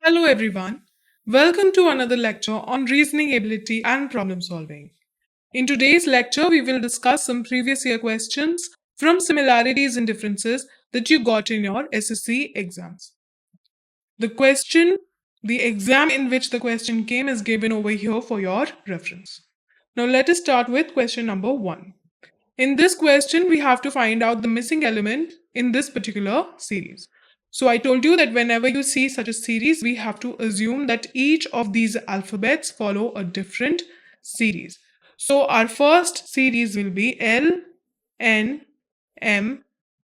Hello, everyone. Welcome to another lecture on reasoning ability and problem solving. In today's lecture, we will discuss some previous year questions from similarities and differences that you got in your SSC exams. The question, the exam in which the question came is given over here for your reference. Now, let us start with question number one. In this question, we have to find out the missing element in this particular series. So I told you that whenever you see such a series, we have to assume that each of these alphabets follow a different series. So our first series will be L, N, M,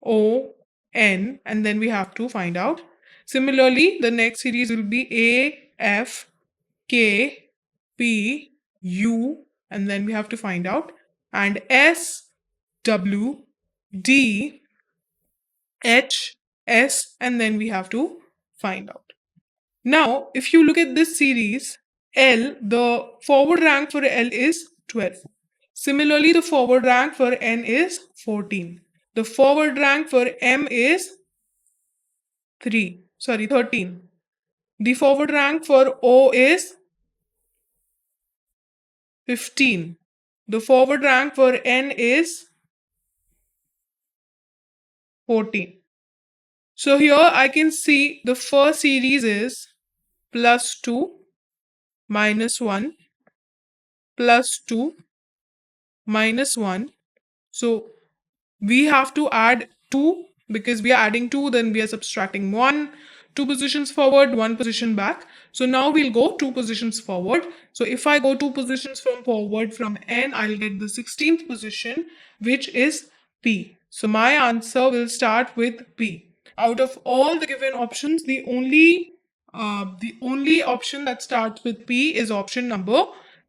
O, N, and then we have to find out. Similarly, the next series will be A, F, K, P, U, and then we have to find out. And S, W, D, H, S, and then we have to find out. Now, if you look at this series, L, the forward rank for L is 12. Similarly, the forward rank for N is 14. The forward rank for M is 13. The forward rank for O is 15. The forward rank for N is 14. So here I can see the first series is +2, -1, +2, -1. So we have to add 2 because we are adding 2, then we are subtracting 1. 2 positions forward, 1 position back. So now we'll go 2 positions forward. So if I go 2 positions from forward from N, I'll get the 16th position, which is P. So my answer will start with P. Out of all the given options, the only option that starts with P is option number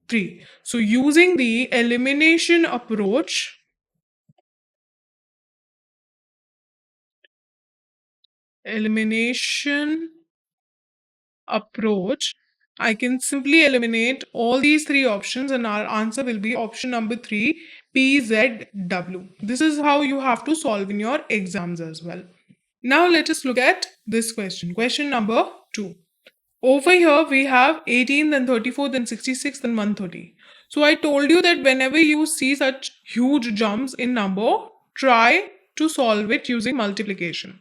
3. So using the elimination approach, I can simply eliminate all these three options and our answer will be option number 3, PZW. This is how you have to solve in your exams as well. Now let us look at this question. Question number 2. Over here we have 18, then 34, then 66, then 130. So I told you that whenever you see such huge jumps in number, try to solve it using multiplication.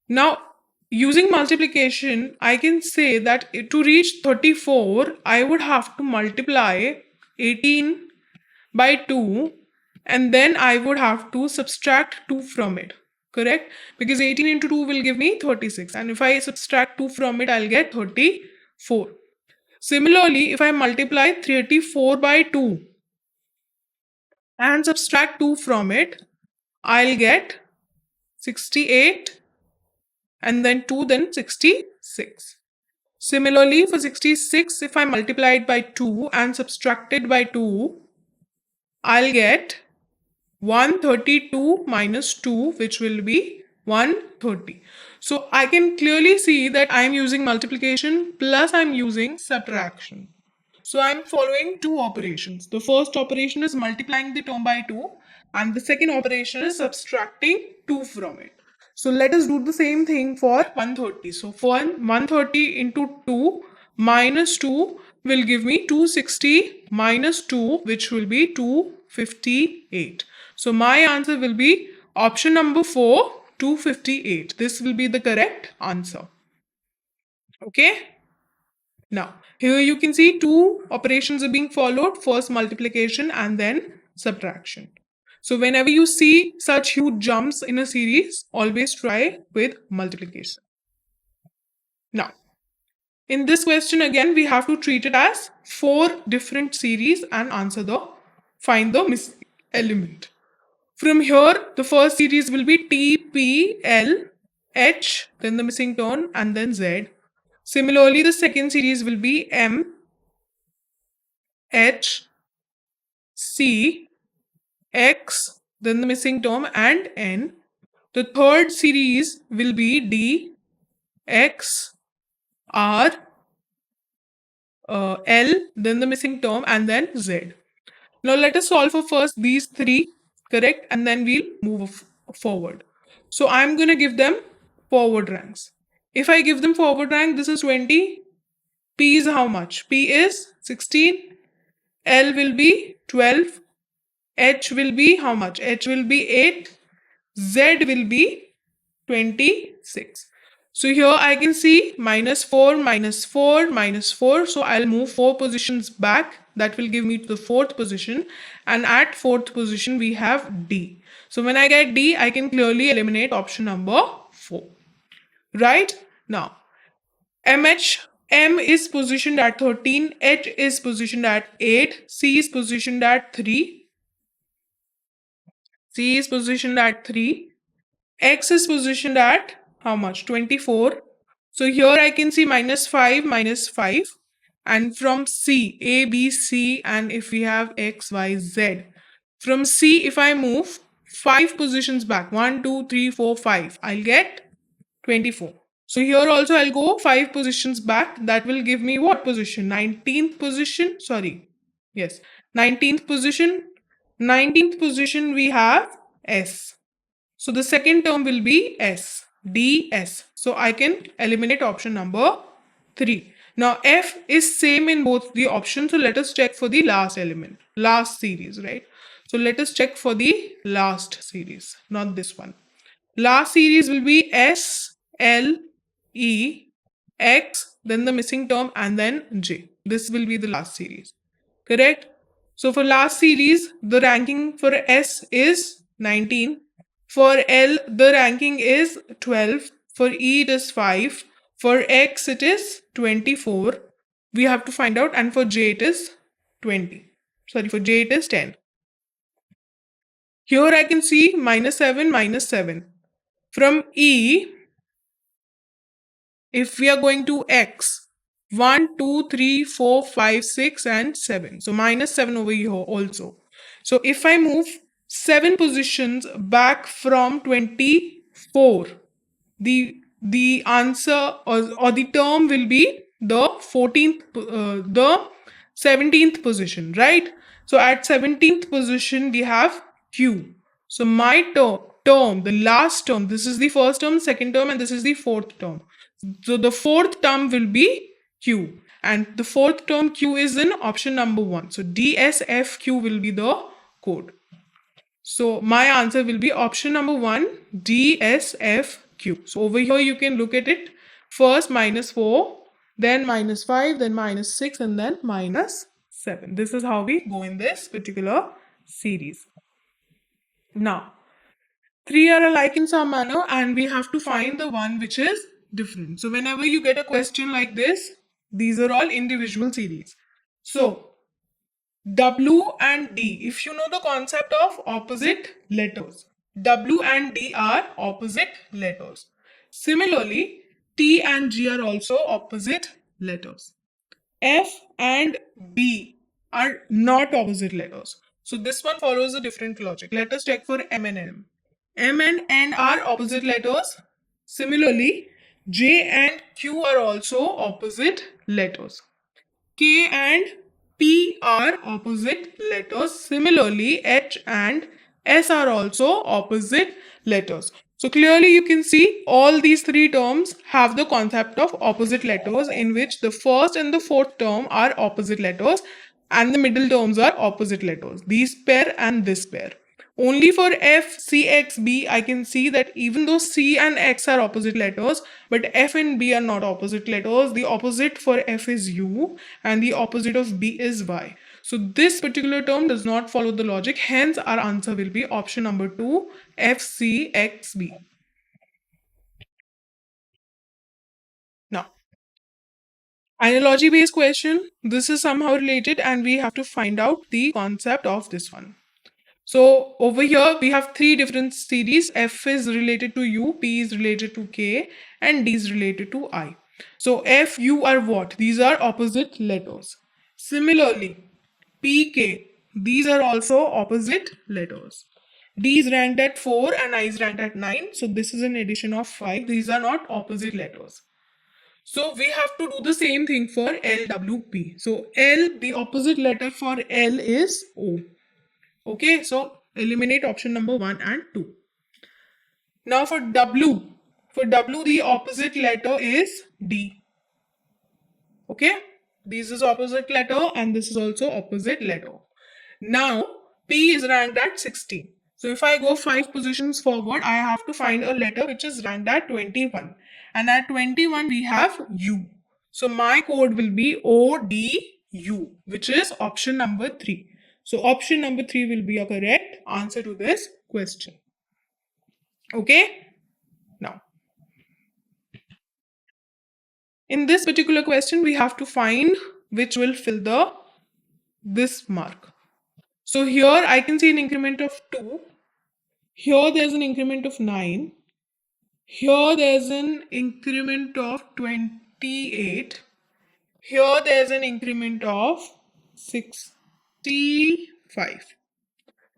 Now, using multiplication, I can say that to reach 34, I would have to multiply 18 by 2 and then I would have to subtract 2 from it. Correct? Because 18 into 2 will give me 36. And if I subtract 2 from it, I'll get 34. Similarly, if I multiply 34 by 2 and subtract 2 from it, I'll get 68 and then 2, then 66. Similarly, for 66, if I multiply it by 2 and subtract it by 2, I'll get 132 minus 2, which will be 130. So I can clearly see that I'm using multiplication plus I'm using subtraction. So I'm following two operations. The first operation is multiplying the term by 2 and the second operation is subtracting 2 from it. So let us do the same thing for 130. So for 130 into 2 minus 2 will give me 260 minus 2, which will be 258. So my answer will be option number 4, 258. This will be the correct answer. Okay. Now, here you can see two operations are being followed, first multiplication and then subtraction. So whenever you see such huge jumps in a series, always try with multiplication. Now, in this question again, we have to treat it as 4 different series and find the missing element. From here, the first series will be T, P, L, H, then the missing term and then Z. Similarly, the second series will be M, H, C, X, then the missing term and N. The third series will be D, X, R, L, then the missing term and then Z. Now let us solve for first these three, correct? And then we'll move forward. So I'm going to give them forward ranks. If I give them forward rank, this is 20. P is how much? P is 16. L will be 12. H will be how much? H will be 8. Z will be 26. So here I can see minus 4, minus 4, minus 4. So I'll move 4 positions back. That will give me to the fourth position. And at fourth position, we have D. So when I get D, I can clearly eliminate option number 4. Right? Now, MH, M is positioned at 13, H is positioned at 8, C is positioned at 3, C is positioned at 3, X is positioned at how much? 24. So here I can see minus 5, minus 5. And from C, A, B, C, and if we have X, Y, Z. From C, if I move 5 positions back, 1, 2, 3, 4, 5, I'll get 24. So here also I'll go 5 positions back. That will give me what position? 19th position. Sorry. Yes. 19th position. 19th position we have S. So the second term will be S. DS. So I can eliminate option number 3. Now F is same in both the options. So let us check for the last element. Last series, right? So let us check for the last series, not this one. Last series will be S, L, E, X, then the missing term, and then J. This will be the last series. Correct? So for last series, the ranking for S is 19. For L, the ranking is 12. For E, it is 5. For X, it is 24. We have to find out. And for J, it is 20. Sorry, for J, it is 10. Here I can see minus 7, minus 7. From E, if we are going to X, 1, 2, 3, 4, 5, 6, and 7. So minus 7 over here also. So if I move 7 positions back from 24, the answer or the term will be the 14th, the 17th position, right? So at 17th position, we have Q. So my term, the last term, this is the first term, second term, and this is the fourth term. So the fourth term will be Q. And the fourth term Q is in option number 1. So DSFQ will be the code. So my answer will be option number 1, DSFQ. So over here you can look at it. First minus 4, then minus 5, then minus 6, and then minus 7. This is how we go in this particular series. Now, 3 are alike in some manner and we have to find the one which is different. So whenever you get a question like this, these are all individual series. So W and D, if you know the concept of opposite letters, W and D are opposite letters. Similarly, T and G are also opposite letters. F and B are not opposite letters. So this one follows a different logic. Let us check for M and N. M and N are opposite letters. Similarly, J and Q are also opposite letters. K and P are opposite letters. Similarly, H and S are also opposite letters. So clearly you can see all these three terms have the concept of opposite letters in which the first and the fourth term are opposite letters and the middle terms are opposite letters. These pair and this pair. Only for F, C, X, B, I can see that even though C and X are opposite letters, but F and B are not opposite letters. The opposite for F is U and the opposite of B is Y. So this particular term does not follow the logic. Hence, our answer will be option number 2, F, C, X, B. Now, analogy based question. This is somehow related and we have to find out the concept of this one. So over here we have three different series. F is related to U, P is related to K, and D is related to I. So F, U are what? These are opposite letters. Similarly, P, K, these are also opposite letters. D is ranked at 4 and I is ranked at 9. So this is an addition of 5. These are not opposite letters. So we have to do the same thing for LWP. So L, the opposite letter for L is O. Okay, so eliminate option number 1 and 2. Now for For W, the opposite letter is D. Okay? This is opposite letter and this is also opposite letter. Now, P is ranked at 16. So if I go 5 positions forward, I have to find a letter which is ranked at 21. And at 21, we have U. So my code will be ODU, which is option number 3. So option number 3 will be a correct answer to this question. Okay? Now, in this particular question, we have to find which will fill this mark. So here I can see an increment of 2. Here there's an increment of 9. Here there's an increment of 28. Here there's an increment of 65.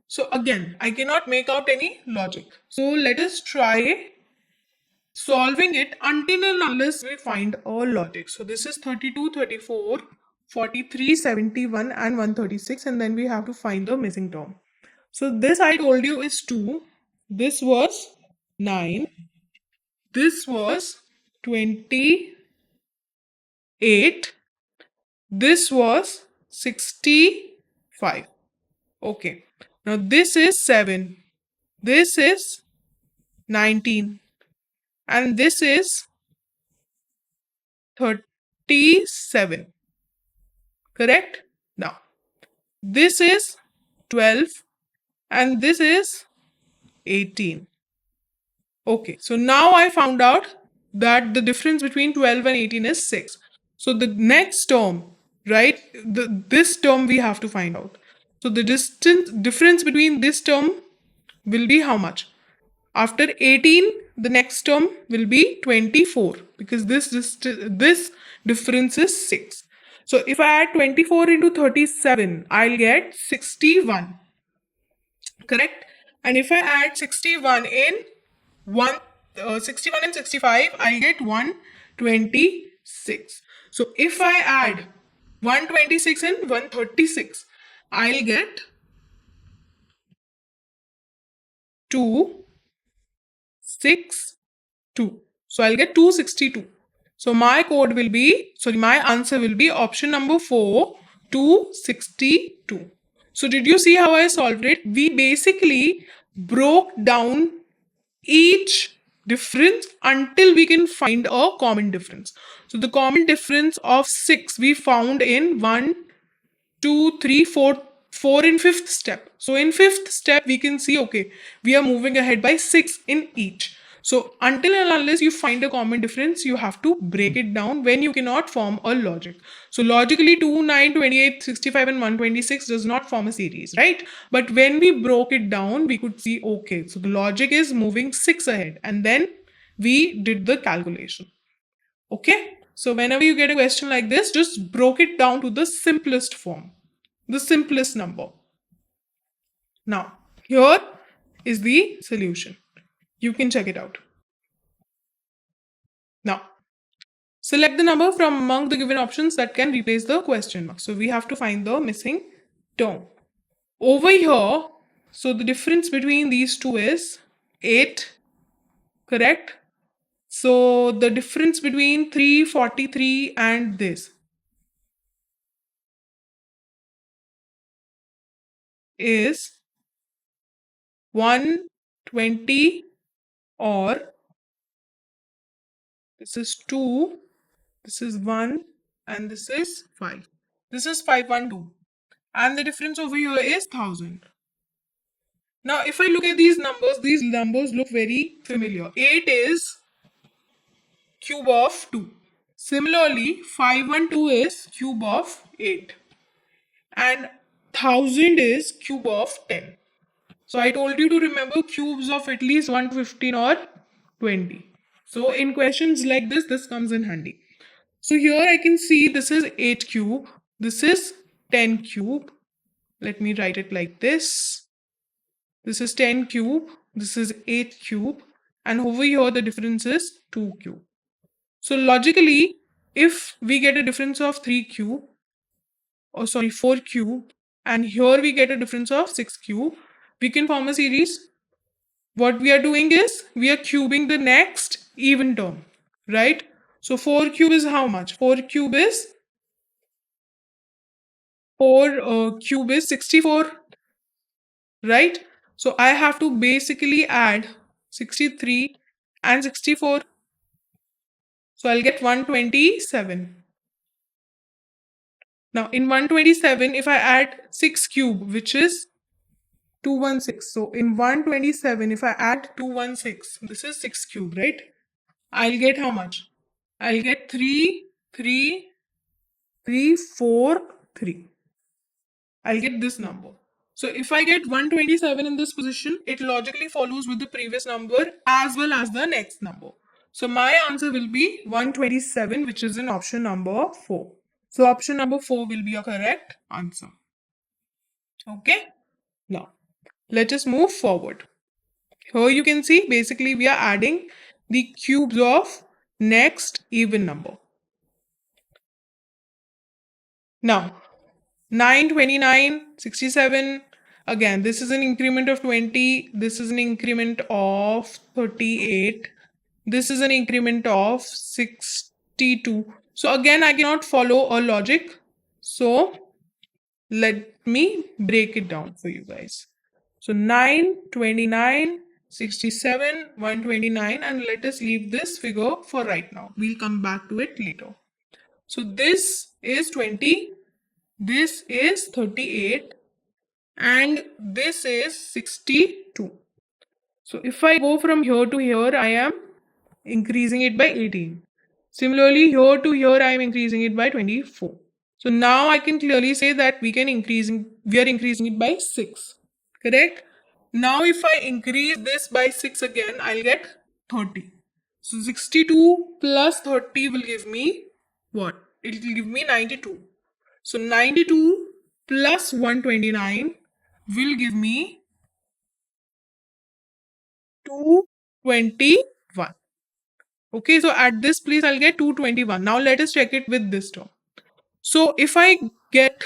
So again, I cannot make out any logic. So let us try solving it until and unless we find a logic. So this is 32, 34, 43, 71 and 136, and then we have to find the missing term. So this I told you is 2. This was 9. This was 28. This was 65. Okay. Now this is 7. This is 19. And this is 37. Correct? Now, this is 12 and this is 18. Okay, so now I found out that the difference between 12 and 18 is 6. So the next term, right, this term we have to find out. So the difference between this term will be how much? After 18, the next term will be 24 because this difference is 6. So if I add 24 into 37, I'll get 61. Correct? And if I add 61 in 61 and 65, I'll get 126. So if I add 126 and 136, I'll get 262. So I'll get 262. So my answer will be option number 4, 262. So did you see how I solved it? We basically broke down each difference until we can find a common difference. So the common difference of 6 we found in 1, 2, 3, 4 in fifth step. So in fifth step, we can see, okay, we are moving ahead by 6 in each. So until and unless you find a common difference, you have to break it down when you cannot form a logic. So logically 2, 9, 28, 65 and 126 does not form a series, right? But when we broke it down, we could see, okay, so the logic is moving 6 ahead and then we did the calculation. Okay? So whenever you get a question like this, just broke it down to the simplest form, the simplest number. Now, here is the solution. You can check it out. Now, select the number from among the given options that can replace the question mark. So we have to find the missing term. Over here, so the difference between these two is 8, correct? So the difference between 343 and this is 120, or this is 2, this is 1, and this is 5. This is 512. And the difference over here is 1000. Now, if I look at these numbers look very familiar. 8 is cube of 2. Similarly, 512 is cube of 8. And 1000 is cube of 10. So I told you to remember cubes of at least 115 or 20. So in questions like this comes in handy. So here I can see this is 8 cube. This is 10 cube. Let me write it like this. This is 10 cube. This is 8 cube. And over here the difference is 2 cube. So logically, if we get a difference of 4 cube, and here we get a difference of 6 cube, we can form a series. What we are doing is we are cubing the next even term, right? So 4 cube is how much? 4 cube is 64, right? So I have to basically add 63 and 64. So I'll get 127. Now in 127, if I add 6 cube, which is 216. So in 127, if I add 216, this is 6 cube, right? I'll get how much? I'll get 3, 3, 3, 4, 3. I'll get this number. So if I get 127 in this position, it logically follows with the previous number as well as the next number. So my answer will be 127, which is in option number 4. So option number 4 will be a correct answer. Okay? Now, let us move forward. Here you can see basically we are adding the cubes of next even number. Now, 9, 29, 67. Again, this is an increment of 20. This is an increment of 38. This is an increment of 62. So again, I cannot follow a logic. So let me break it down for you guys. So 9, 29, 67, 129, and let us leave this figure for right now. We'll come back to it later. So this is 20, this is 38, and this is 62. So if I go from here to here, I am increasing it by 18. Similarly, here to here, I am increasing it by 24. So now I can clearly say that we are increasing it by 6. Correct? Now if I increase this by 6 again, I'll get 30. So 62 plus 30 will give me what? It will give me 92. So 92 plus 129 will give me 221. Okay, so at this place I'll get 221. Now let us check it with this term. So if I get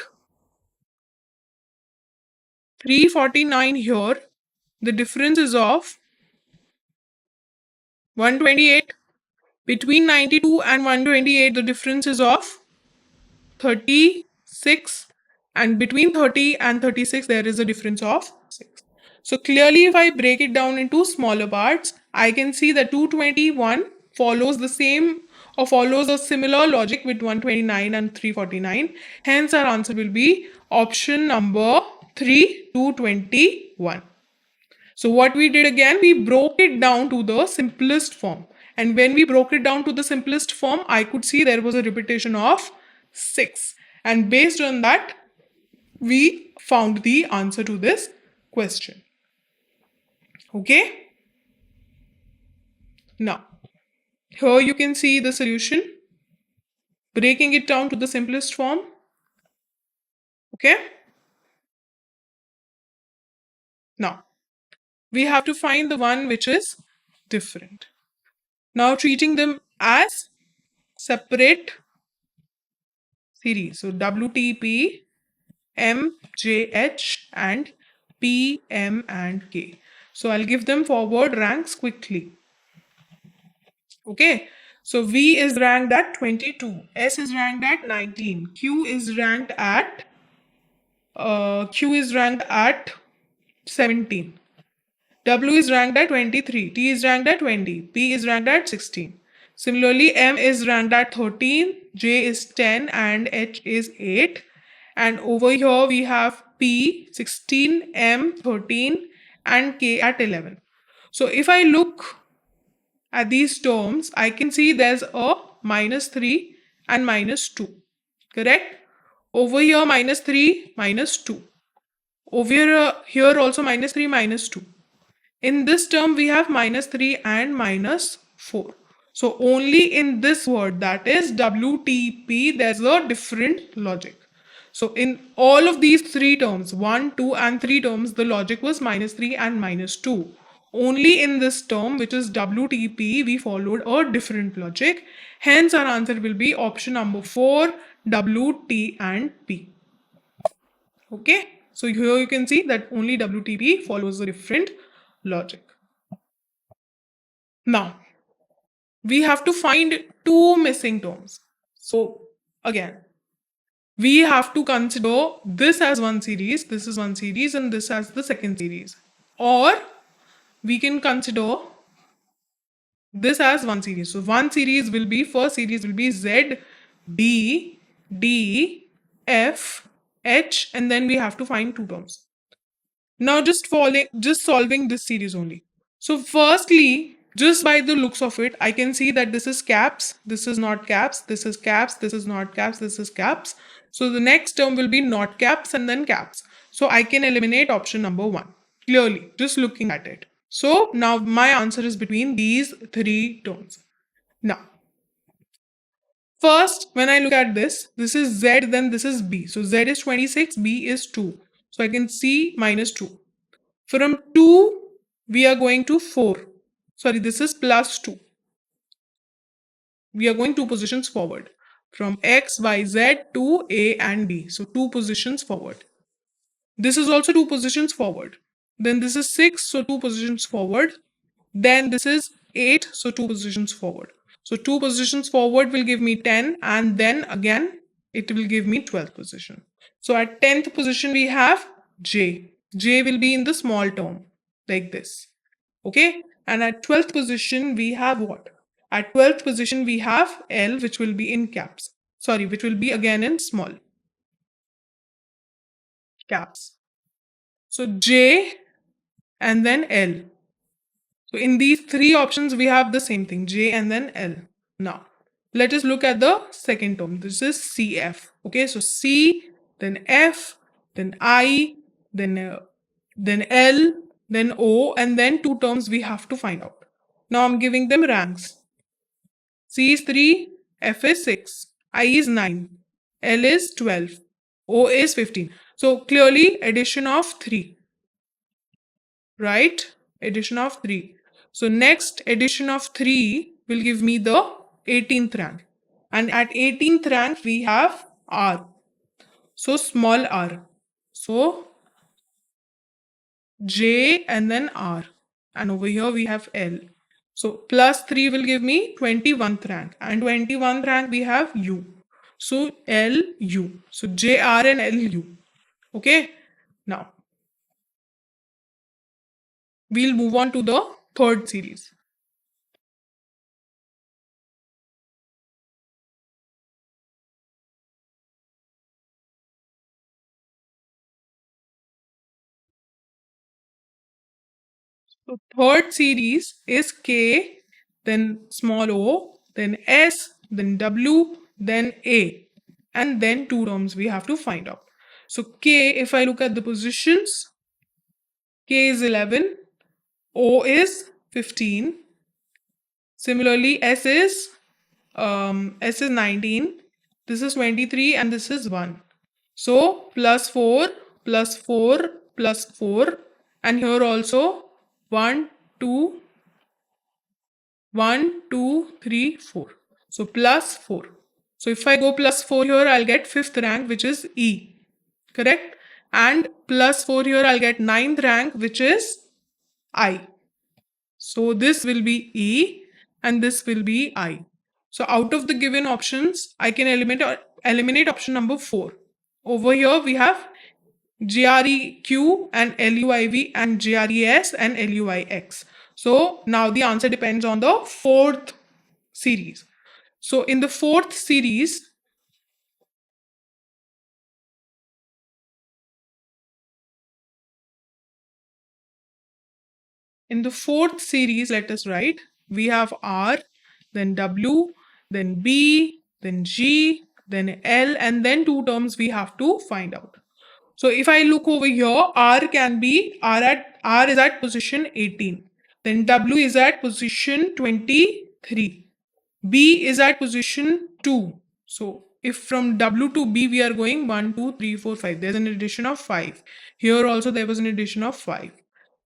349 here, the difference is of 128. Between 92 and 128, the difference is of 36. And between 30 and 36, there is a difference of 6. So clearly, if I break it down into smaller parts, I can see that 221 follows the same or follows a similar logic with 129 and 349. Hence, our answer will be option number 3, 221. So what we did again, we broke it down to the simplest form. And when we broke it down to the simplest form, I could see there was a repetition of 6. And based on that, we found the answer to this question. Okay? Now, here you can see the solution. Breaking it down to the simplest form. Okay? Now, we have to find the one which is different. Now, treating them as separate series. So, WTP, MJH, and PM and K. So, I'll give them forward ranks quickly. Okay. So, V is ranked at 22. S is ranked at 19. Q is ranked at 17. W is ranked at 23. T is ranked at 20. P is ranked at 16. Similarly, M is ranked at 13. J is 10 and H is 8. And over here we have P 16, M 13 and K at 11. So if I look at these terms, I can see there's a -3 and -2. Correct? Over here -3, -2. Over here also -3, -2. In this term, we have -3 and -4. So only in this word, that is WTP, there's a different logic. So in all of these three terms, 1, 2, and 3 terms, the logic was -3 and -2. Only in this term, which is WTP, we followed a different logic. Hence, our answer will be option number 4, W, T, and P. Okay, so here you can see that only WTP follows a different logic. Now, we have to find two missing terms. So again, we have to consider this as one series, this is one series, and this as the second series. Or we can consider this as one series. So one series will be, first series will be Z, B, D, F, H, and then we have to find two terms. Now just solving this series only. So firstly, just by the looks of it, I can see that this is caps, this is not caps, this is caps, this is not caps, this is caps. So the next term will be not caps and then caps. So I can eliminate option number 1 clearly just looking at it. So now my answer is between these three terms. Now, first, when I look at this is Z, then this is B. So Z is 26, B is 2. So I can see minus 2. From 2, we are going to 4. Sorry, this is plus 2. We are going 2 positions forward. From X, Y, Z to A and D. So 2 positions forward. This is also 2 positions forward. Then this is 6, so 2 positions forward. Then this is 8, so 2 positions forward. So 2 positions forward will give me 10, and then again it will give me 12th position. So at 10th position we have J. J will be in the small term like this. Okay? And at 12th position we have what? At 12th position we have L, which will be in caps. Sorry, which will be again in small caps. So J and then L. So in these three options, we have the same thing, J and then L. Now, let us look at the second term. This is CF. Okay, so C, then F, then I, then L, then O, and then two terms we have to find out. Now I'm giving them ranks. C is 3, F is 6, I is 9, L is 12, O is 15. So clearly addition of 3, right? Addition of 3. So next addition of 3 will give me the 18th rank. And at 18th rank we have R. So small r. So J and then R. And over here we have L. So plus 3 will give me 21th rank. And 21th rank we have U. So L, U. So J, R and L, U. Okay. Now we'll move on to the third series. So third series is K, then small o, then S, then W, then A, and then two terms we have to find out. So K, if I look at the positions, K is 11, O is 15. Similarly, S is 19. This is 23 and this is 1. So plus 4, plus 4, plus 4, and here also 1, 2, 1, 2, 3, 4. So plus 4. So if I go plus 4 here, I'll get 5th rank, which is E. Correct? And plus 4 here, I'll get 9th rank, which is I. So this will be E and this will be I. So out of the given options, I can eliminate option number 4. Over here, we have GREQ and LUIV and GRES and LUIX. So now the answer depends on the fourth series. So in the fourth series, let us write, we have R, then W, then B, then G, then L, and then two terms we have to find out. So if I look over here, R is at position 18. Then W is at position 23. B is at position 2. So if from W to B we are going 1, 2, 3, 4, 5. There's an addition of 5. Here also there was an addition of 5.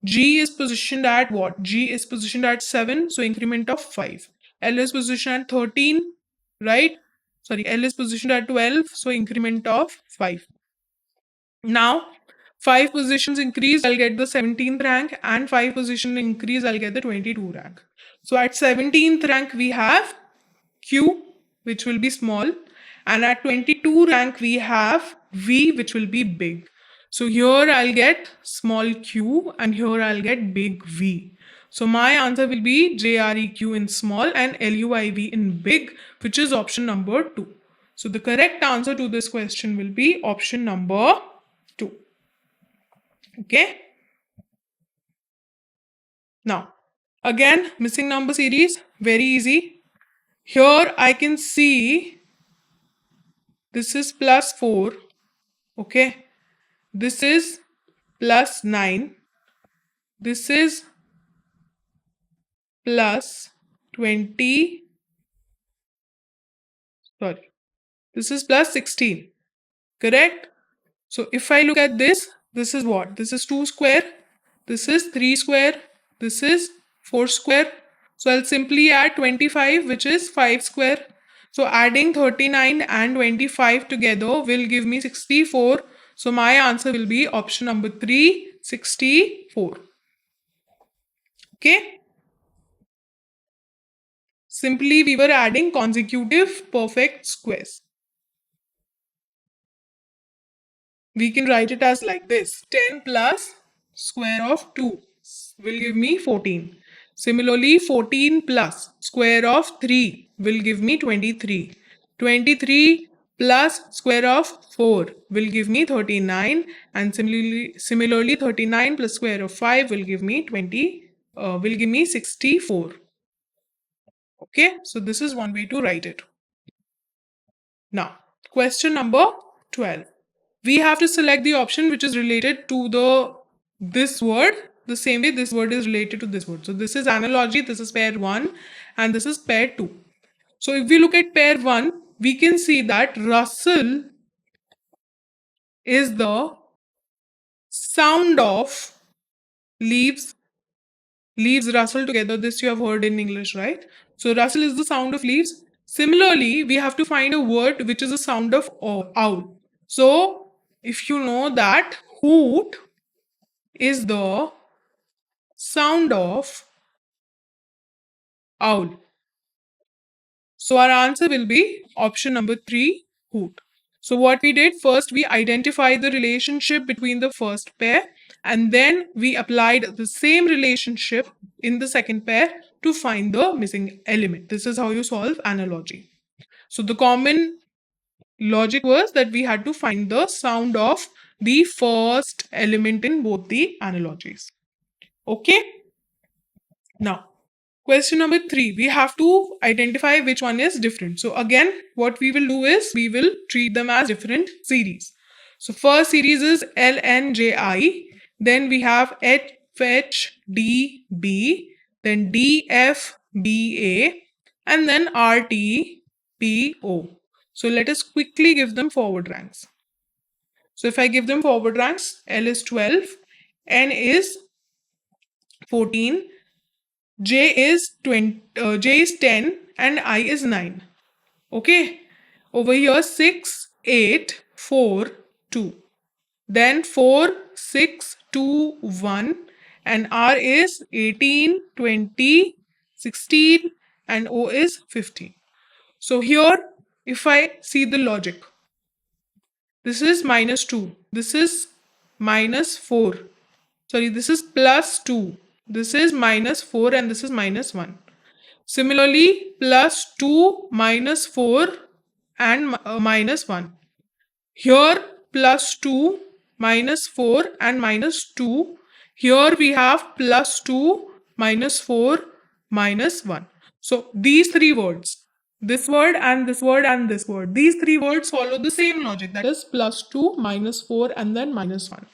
G is positioned at what? G is positioned at 7. So increment of 5. L is positioned at 13. Right? Sorry, L is positioned at 12. So increment of 5. Now, 5 positions increase, I'll get the 17th rank, and 5 position increase, I'll get the 22 rank. So at 17th rank, we have Q, which will be small, and at 22 rank, we have V, which will be big. So here I'll get small q and here I'll get big V. So my answer will be JREQ in small and LUIV in big, which is option number 2. So the correct answer to this question will be option number 2. Okay. Now, again, missing number series, very easy. Here I can see this is plus 4. Okay. This is plus 9. This is plus 20. Sorry. This is plus 16. Correct? So if I look at this, this is what? This is 2 square. This is 3 square. This is 4 square. So I'll simply add 25, which is 5 square. So adding 39 and 25 together will give me 64. So my answer will be option number 3, 64. Okay. Simply we were adding consecutive perfect squares. We can write it as like this. 10 plus square of 2 will give me 14. Similarly, 14 plus square of 3 will give me 23. 23 plus square of 4 will give me 39. And similarly 39 plus square of 5 will give me 64. Okay, so this is one way to write it. Now, question number 12. We have to select the option which is related to this word the same way this word is related to this word. So this is analogy, this is pair 1 and this is pair 2. So if we look at pair 1, we can see that Russell is the sound of leaves rustle together. This you have heard in English, right? So rustle is the sound of leaves. Similarly, we have to find a word which is a sound of owl. So if you know that hoot is the sound of owl. So our answer will be option number 3, hoot. So what we did first, we identified the relationship between the first pair and then we applied the same relationship in the second pair to find the missing element. This is how you solve analogy. So the common logic was that we had to find the sound of the first element in both the analogies. Okay. Now, question number 3, we have to identify which one is different. So again, what we will do is we will treat them as different series. So first series is LNJI, then we have HDB, then DFBA, and then RTPO. So let us quickly give them forward ranks. So if I give them forward ranks, L is 12, N is 14, J is 10 and I is 9. Okay. Over here 6, 8, 4, 2. Then 4, 6, 2, 1 and R is 18, 20, 16 and O is 15. So here if I see the logic, this is minus 2, this is minus 4. Sorry, this is plus 2. This is minus 4 and this is minus 1. Similarly, plus 2, minus 4 and minus 1. Here, plus 2, minus 4 and minus 2. Here we have plus 2, minus 4, minus 1. So these three words, this word and this word and this word, these three words follow the same logic, that is plus 2, minus 4 and then minus 1.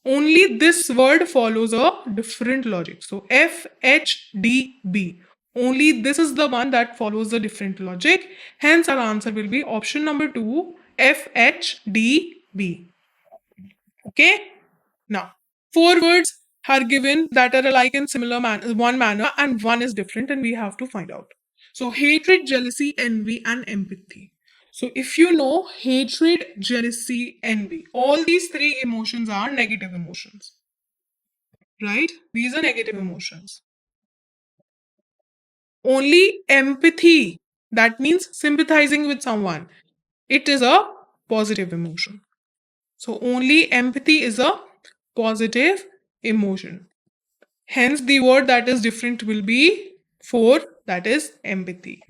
Only this word follows a different logic. So FHDB. Only this is the one that follows a different logic. Hence our answer will be option number 2, FHDB. Okay. Now, 4 words are given that are alike in similar one manner and one is different and we have to find out. So hatred, jealousy, envy and empathy. So if you know hatred, jealousy, envy, all these three emotions are negative emotions, right? These are negative emotions. Only empathy, that means sympathizing with someone, it is a positive emotion. So only empathy is a positive emotion. Hence, the word that is different will be for, that is empathy.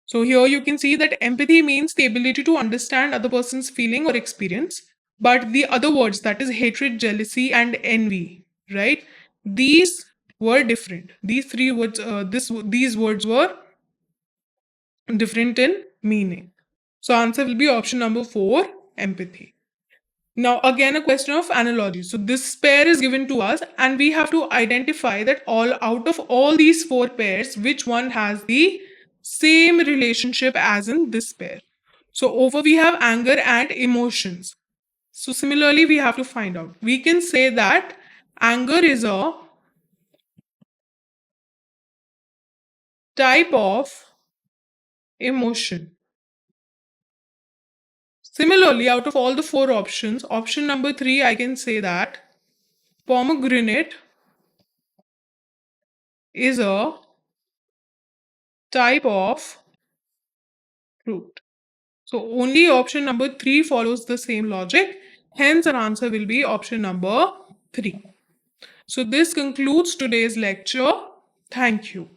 So here you can see that empathy means the ability to understand other person's feeling or experience. But the other words, that is hatred, jealousy, and envy, right? These were different. These three words, these words were different in meaning. So answer will be option number 4, empathy. Now again a question of analogy. So this pair is given to us and we have to identify that all out of all these 4 pairs, which one has the same relationship as in this pair. So over we have anger and emotions. So similarly we have to find out. We can say that anger is a type of emotion. Similarly, out of all the 4 options, option number 3, I can say that pomegranate is a type of fruit. So only option number 3 follows the same logic. Hence, our answer will be option number 3. So this concludes today's lecture. Thank you.